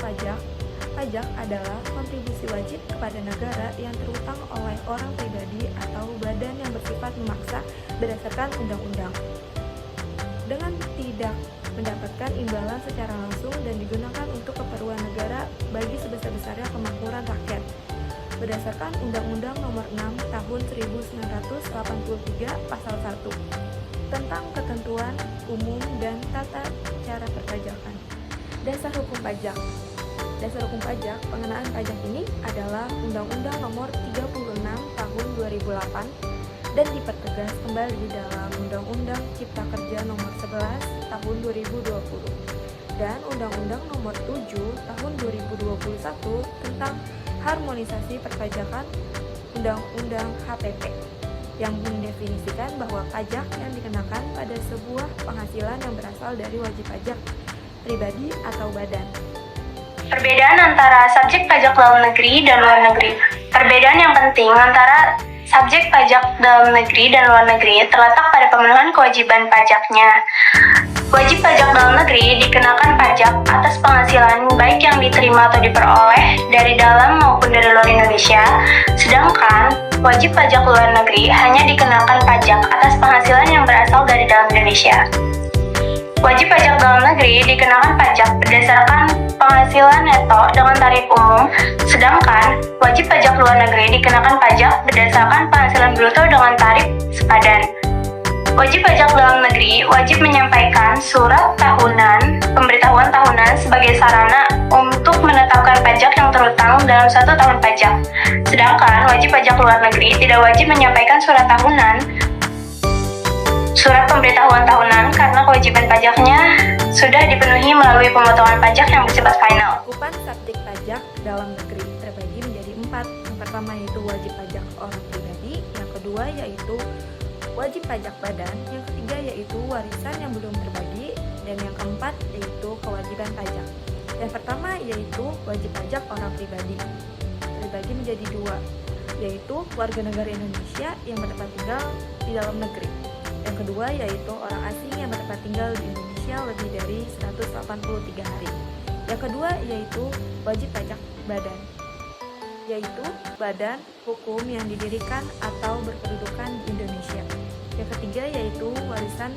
pajak. Pajak adalah kontribusi wajib kepada negara yang terutang oleh orang pribadi atau badan yang bersifat memaksa berdasarkan undang-undang, dengan tidak mendapatkan imbalan secara langsung dan digunakan untuk keperluan negara bagi sebesar-besarnya kemakmuran rakyat. Berdasarkan Undang-Undang Nomor 6 Tahun 1983 Pasal 1 tentang ketentuan umum dan tata cara perpajakan. Dasar hukum pajak. Dasar hukum pajak pengenaan pajak ini adalah Undang-Undang Nomor 36 Tahun 2008 dan dipertegas kembali dalam Undang-Undang Cipta Kerja Nomor 11 Tahun 2020 dan Undang-Undang Nomor 7 Tahun 2021 tentang harmonisasi perpajakan Undang-Undang HPP yang mendefinisikan bahwa pajak yang dikenakan pada sebuah penghasilan yang berasal dari wajib pajak pribadi atau badan. Perbedaan antara subjek pajak dalam negeri dan luar negeri. Perbedaan yang penting antara subjek pajak dalam negeri dan luar negeri terletak pada pemenuhan kewajiban pajaknya. Wajib pajak dalam negeri dikenakan pajak atas penghasilan baik yang diterima atau diperoleh dari dalam maupun dari luar Indonesia, sedangkan wajib pajak luar negeri hanya dikenakan pajak atas penghasilan yang berasal dari dalam Indonesia. Wajib pajak dalam negeri dikenakan pajak berdasarkan penghasilan neto dengan tarif umum, sedangkan wajib pajak luar negeri dikenakan pajak berdasarkan penghasilan bruto dengan tarif sepadan. Wajib pajak dalam negeri wajib menyampaikan surat tahunan, pemberitahuan tahunan sebagai sarana untuk menetapkan pajak yang terutang dalam 1 tahun pajak. Sedangkan wajib pajak luar negeri tidak wajib menyampaikan surat tahunan, surat pemberitahuan tahunan karena kewajiban pajaknya sudah dipenuhi melalui pemotongan pajak yang bersifat final. Cakupan subjek pajak dalam negeri terbagi menjadi 4. Yang pertama yaitu wajib pajak orang pribadi, yang kedua yaitu wajib pajak badan, yang ketiga yaitu warisan yang belum terbagi, dan yang keempat yaitu kewajiban pajak. Yang pertama yaitu wajib pajak orang pribadi, terbagi menjadi 2, yaitu warga negara Indonesia yang bertempat tinggal di dalam negeri. Yang kedua yaitu orang asing yang bertempat tinggal di Indonesia lebih dari 183 hari. Yang kedua yaitu wajib pajak badan, yaitu badan hukum yang didirikan atau berkedudukan di Indonesia. Yang ketiga yaitu warisan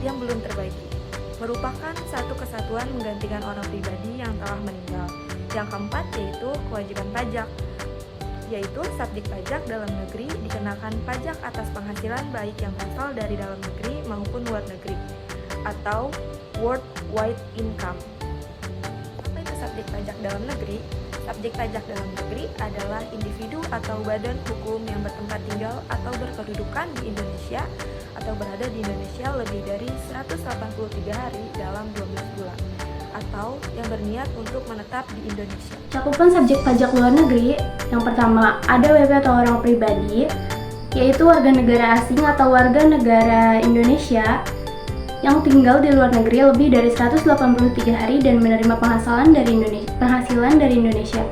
yang belum terbagi, merupakan satu kesatuan menggantikan orang pribadi yang telah meninggal. Yang keempat yaitu kewajiban pajak, yaitu subjek pajak dalam negeri dikenakan pajak atas penghasilan baik yang berasal dari dalam negeri maupun luar negeri atau worldwide income. Apa itu subjek pajak dalam negeri? Subjek pajak dalam negeri adalah individu atau badan hukum yang bertempat tinggal atau berkedudukan di Indonesia atau berada di Indonesia lebih dari 183 hari dalam 12 bulan atau yang berniat untuk menetap di Indonesia. Cakupan subjek pajak luar negeri, yang pertama ada WP atau orang pribadi, yaitu warga negara asing atau warga negara Indonesia yang tinggal di luar negeri lebih dari 183 hari dan menerima penghasilan dari Indonesia.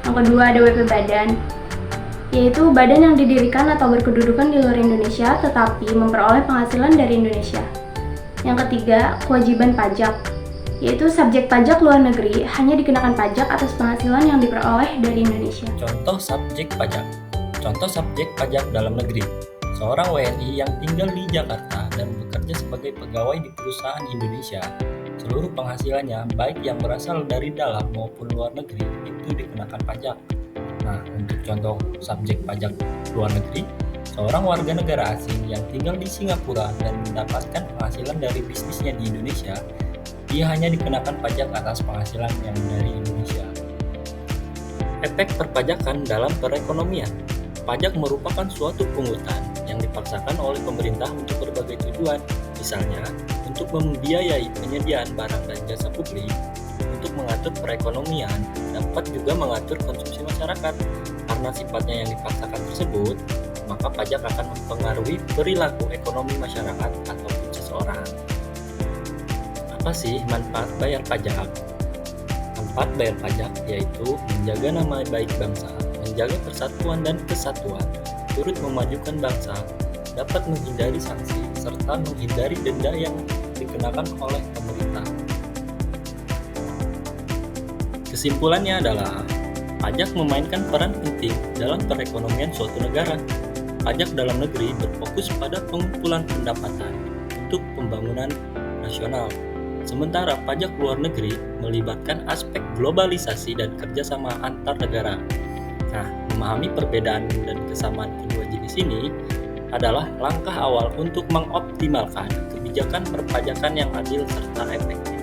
Yang kedua ada WP badan, yaitu badan yang didirikan atau berkedudukan di luar Indonesia tetapi memperoleh penghasilan dari Indonesia. Yang ketiga, kewajiban pajak, yaitu subjek pajak luar negeri hanya dikenakan pajak atas penghasilan yang diperoleh dari Indonesia. Contoh subjek pajak. Contoh subjek pajak dalam negeri. Seorang WNI yang tinggal di Jakarta dan bekerja sebagai pegawai di perusahaan Indonesia, seluruh penghasilannya baik yang berasal dari dalam maupun luar negeri itu dikenakan pajak. Nah, untuk contoh subjek pajak luar negeri, seorang warga negara asing yang tinggal di Singapura dan mendapatkan penghasilan dari bisnisnya di Indonesia, dia hanya dikenakan pajak atas penghasilan yang dari Indonesia. Efek perpajakan dalam perekonomian. Pajak merupakan suatu pungutan yang dipaksakan oleh pemerintah untuk berbagai tujuan, misalnya untuk membiayai penyediaan barang dan jasa publik, untuk mengatur perekonomian, dapat juga mengatur konsumsi masyarakat. Karena sifatnya yang dipaksakan tersebut, maka pajak akan mempengaruhi perilaku ekonomi masyarakat ataupun seseorang. Apa sih manfaat bayar pajak? Manfaat bayar pajak yaitu menjaga nama baik bangsa, menjaga persatuan dan kesatuan, turut memajukan bangsa, dapat menghindari sanksi, serta menghindari denda yang dikenakan oleh pemerintah. Kesimpulannya adalah pajak memainkan peran penting dalam perekonomian suatu negara. Pajak dalam negeri berfokus pada pengumpulan pendapatan untuk pembangunan nasional. Sementara pajak luar negeri melibatkan aspek globalisasi dan kerjasama antar negara. Nah, memahami perbedaan dan kesamaan kedua jenis ini adalah langkah awal untuk mengoptimalkan kebijakan perpajakan yang adil serta efektif.